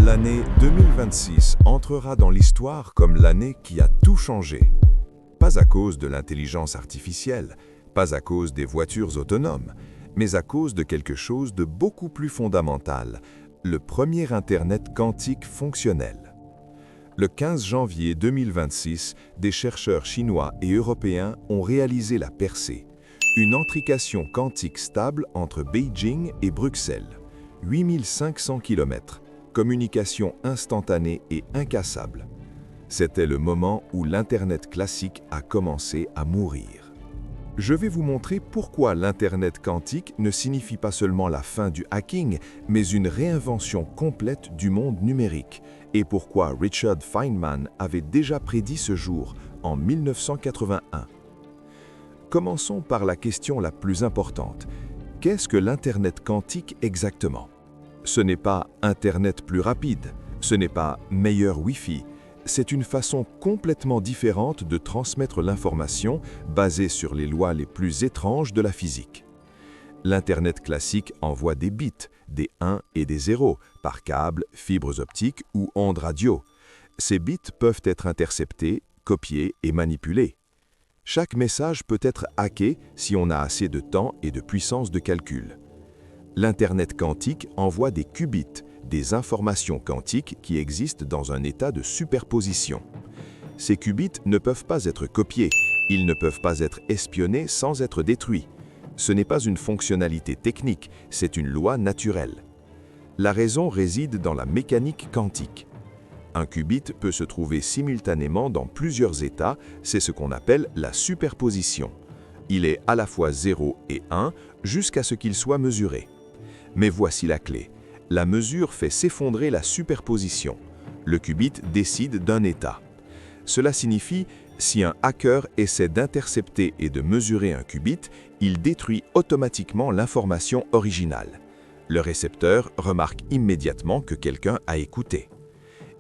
L'année 2026 entrera dans l'histoire comme l'année qui a tout changé. Pas à cause de l'intelligence artificielle, pas à cause des voitures autonomes, mais à cause de quelque chose de beaucoup plus fondamental, le premier Internet quantique fonctionnel. Le 15 janvier 2026, des chercheurs chinois et européens ont réalisé la percée, une intrication quantique stable entre Beijing et Bruxelles, 8500 km, communication instantanée et incassable. C'était le moment où l'Internet classique a commencé à mourir. Je vais vous montrer pourquoi l'Internet quantique ne signifie pas seulement la fin du hacking, mais une réinvention complète du monde numérique, et pourquoi Richard Feynman avait déjà prédit ce jour en 1981. Commençons par la question la plus importante. Qu'est-ce que l'Internet quantique exactement? Ce n'est pas Internet plus rapide, ce n'est pas meilleur Wi-Fi, c'est une façon complètement différente de transmettre l'information basée sur les lois les plus étranges de la physique. L'Internet classique envoie des bits, des 1 et des 0, par câble, fibres optiques ou ondes radio. Ces bits peuvent être interceptés, copiés et manipulés. Chaque message peut être hacké si on a assez de temps et de puissance de calcul. L'Internet quantique envoie des qubits, des informations quantiques qui existent dans un état de superposition. Ces qubits ne peuvent pas être copiés, ils ne peuvent pas être espionnés sans être détruits. Ce n'est pas une fonctionnalité technique, c'est une loi naturelle. La raison réside dans la mécanique quantique. Un qubit peut se trouver simultanément dans plusieurs états, c'est ce qu'on appelle la superposition. Il est à la fois 0 et 1 jusqu'à ce qu'il soit mesuré. Mais voici la clé. La mesure fait s'effondrer la superposition. Le qubit décide d'un état. Cela signifie, si un hacker essaie d'intercepter et de mesurer un qubit, il détruit automatiquement l'information originale. Le récepteur remarque immédiatement que quelqu'un a écouté.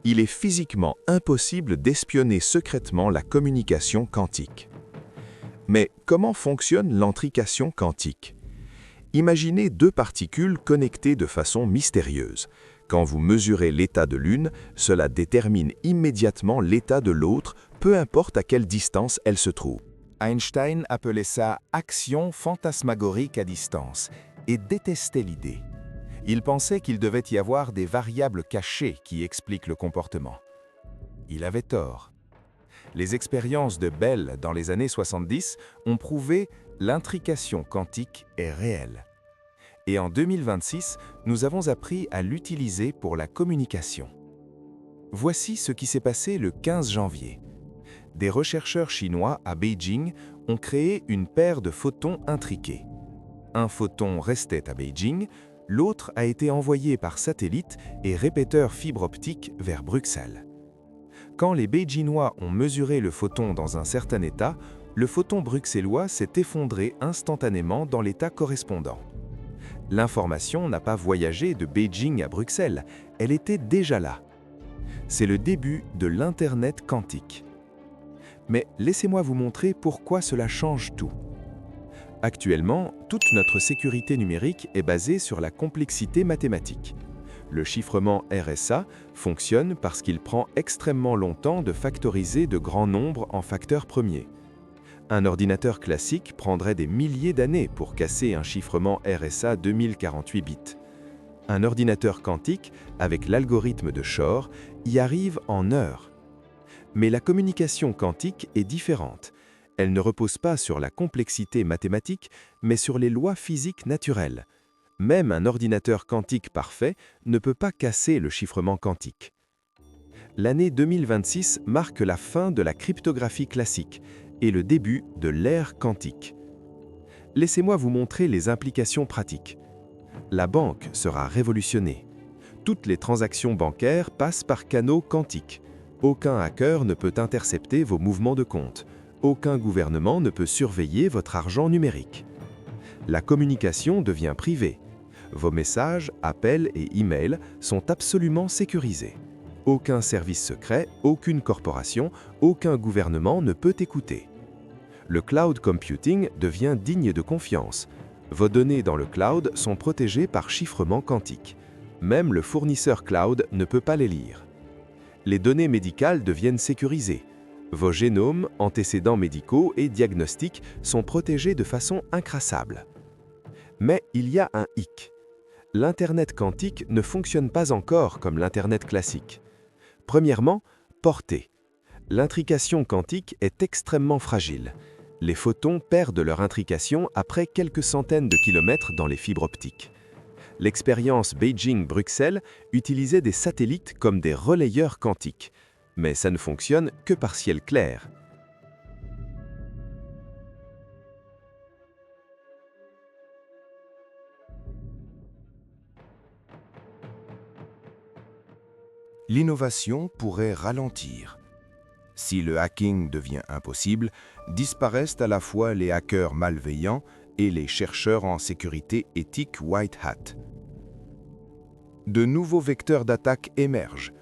Il est physiquement impossible d'espionner secrètement la communication quantique. Mais comment fonctionne l'intrication quantique? Imaginez deux particules connectées de façon mystérieuse. Quand vous mesurez l'état de l'une, cela détermine immédiatement l'état de l'autre, peu importe à quelle distance elle se trouve. Einstein appelait ça « action fantasmagorique à distance » et détestait l'idée. Il pensait qu'il devait y avoir des variables cachées qui expliquent le comportement. Il avait tort. Les expériences de Bell dans les années 70 ont prouvé l'intrication quantique est réelle. Et en 2026, nous avons appris à l'utiliser pour la communication. Voici ce qui s'est passé le 15 janvier. Des chercheurs chinois à Beijing ont créé une paire de photons intriqués. Un photon restait à Beijing, l'autre a été envoyé par satellite et répéteur fibre optique vers Bruxelles. Quand les Beijingois ont mesuré le photon dans un certain état, le photon bruxellois s'est effondré instantanément dans l'état correspondant. L'information n'a pas voyagé de Beijing à Bruxelles, elle était déjà là. C'est le début de l'Internet quantique. Mais laissez-moi vous montrer pourquoi cela change tout. Actuellement, toute notre sécurité numérique est basée sur la complexité mathématique. Le chiffrement RSA fonctionne parce qu'il prend extrêmement longtemps de factoriser de grands nombres en facteurs premiers. Un ordinateur classique prendrait des milliers d'années pour casser un chiffrement RSA 2048 bits. Un ordinateur quantique, avec l'algorithme de Shor, y arrive en heures. Mais la communication quantique est différente. Elle ne repose pas sur la complexité mathématique, mais sur les lois physiques naturelles. Même un ordinateur quantique parfait ne peut pas casser le chiffrement quantique. L'année 2026 marque la fin de la cryptographie classique et le début de l'ère quantique. Laissez-moi vous montrer les implications pratiques. La banque sera révolutionnée. Toutes les transactions bancaires passent par canaux quantiques. Aucun hacker ne peut intercepter vos mouvements de compte. Aucun gouvernement ne peut surveiller votre argent numérique. La communication devient privée. Vos messages, appels et emails sont absolument sécurisés. Aucun service secret, aucune corporation, aucun gouvernement ne peut écouter. Le cloud computing devient digne de confiance. Vos données dans le cloud sont protégées par chiffrement quantique. Même le fournisseur cloud ne peut pas les lire. Les données médicales deviennent sécurisées. Vos génomes, antécédents médicaux et diagnostics sont protégés de façon incrassable. Mais il y a un hic. L'Internet quantique ne fonctionne pas encore comme l'Internet classique. Premièrement, portée. L'intrication quantique est extrêmement fragile. Les photons perdent leur intrication après quelques centaines de kilomètres dans les fibres optiques. L'expérience Beijing-Bruxelles utilisait des satellites comme des relayeurs quantiques, mais ça ne fonctionne que par ciel clair. L'innovation pourrait ralentir. Si le hacking devient impossible, disparaissent à la fois les hackers malveillants et les chercheurs en sécurité éthique White Hat. De nouveaux vecteurs d'attaque émergent.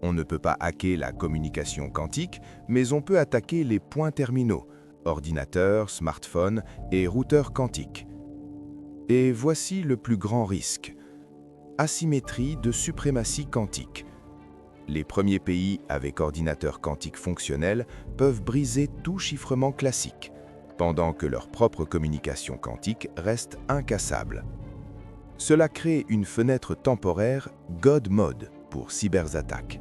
On ne peut pas hacker la communication quantique, mais on peut attaquer les points terminaux, ordinateurs, smartphones et routeurs quantiques. Et voici le plus grand risque. Asymétrie de suprématie quantique. Les premiers pays avec ordinateurs quantiques fonctionnels peuvent briser tout chiffrement classique, pendant que leur propre communication quantique reste incassable. Cela crée une fenêtre temporaire God Mode pour cyberattaques.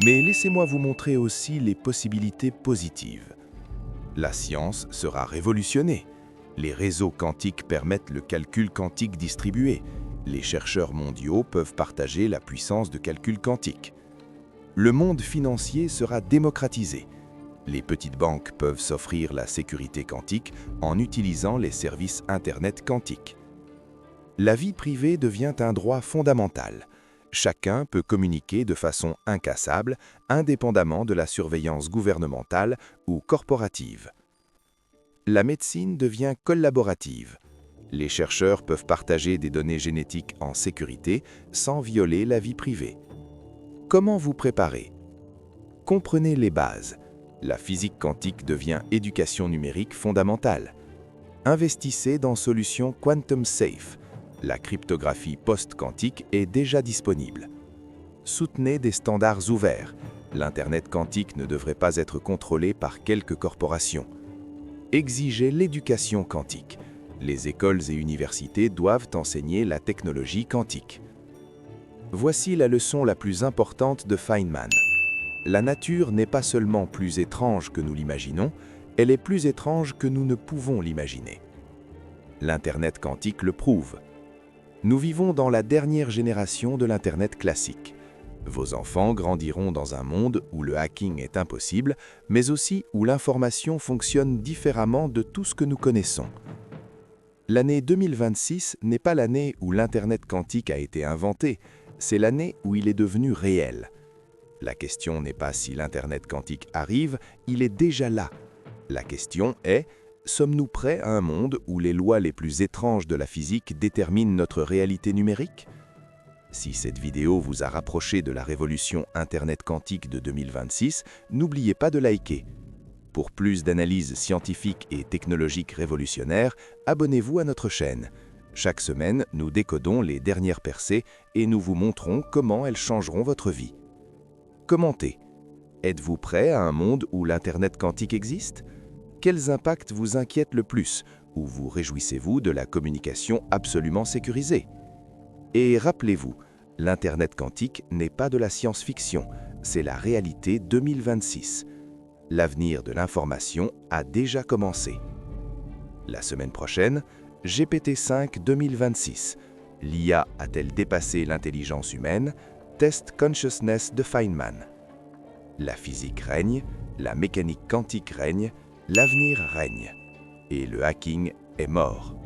Mais laissez-moi vous montrer aussi les possibilités positives. La science sera révolutionnée. Les réseaux quantiques permettent le calcul quantique distribué. Les chercheurs mondiaux peuvent partager la puissance de calcul quantique. Le monde financier sera démocratisé. Les petites banques peuvent s'offrir la sécurité quantique en utilisant les services Internet quantiques. La vie privée devient un droit fondamental. Chacun peut communiquer de façon incassable, indépendamment de la surveillance gouvernementale ou corporative. La médecine devient collaborative. Les chercheurs peuvent partager des données génétiques en sécurité sans violer la vie privée. Comment vous préparer? Comprenez les bases. La physique quantique devient éducation numérique fondamentale. Investissez dans solutions Quantum Safe. La cryptographie post-quantique est déjà disponible. Soutenez des standards ouverts. L'Internet quantique ne devrait pas être contrôlé par quelques corporations. Exigez l'éducation quantique. Les écoles et universités doivent enseigner la technologie quantique. Voici la leçon la plus importante de Feynman. La nature n'est pas seulement plus étrange que nous l'imaginons, elle est plus étrange que nous ne pouvons l'imaginer. L'Internet quantique le prouve. Nous vivons dans la dernière génération de l'Internet classique. Vos enfants grandiront dans un monde où le hacking est impossible, mais aussi où l'information fonctionne différemment de tout ce que nous connaissons. L'année 2026 n'est pas l'année où l'Internet quantique a été inventé, c'est l'année où il est devenu réel. La question n'est pas si l'Internet quantique arrive, il est déjà là. La question est, sommes-nous prêts à un monde où les lois les plus étranges de la physique déterminent notre réalité numérique? Si cette vidéo vous a rapproché de la révolution Internet quantique de 2026, n'oubliez pas de liker. Pour plus d'analyses scientifiques et technologiques révolutionnaires, abonnez-vous à notre chaîne. Chaque semaine, nous décodons les dernières percées et nous vous montrons comment elles changeront votre vie. Commentez. Êtes-vous prêt à un monde où l'Internet quantique existe? Quels impacts vous inquiètent le plus, ou vous réjouissez-vous de la communication absolument sécurisée? Et rappelez-vous, l'Internet quantique n'est pas de la science-fiction, c'est la réalité 2026. L'avenir de l'information a déjà commencé. La semaine prochaine, GPT-5 2026. L'IA a-t-elle dépassé l'intelligence humaine? Test Consciousness de Feynman. La physique règne, la mécanique quantique règne, l'avenir règne. Et le hacking est mort.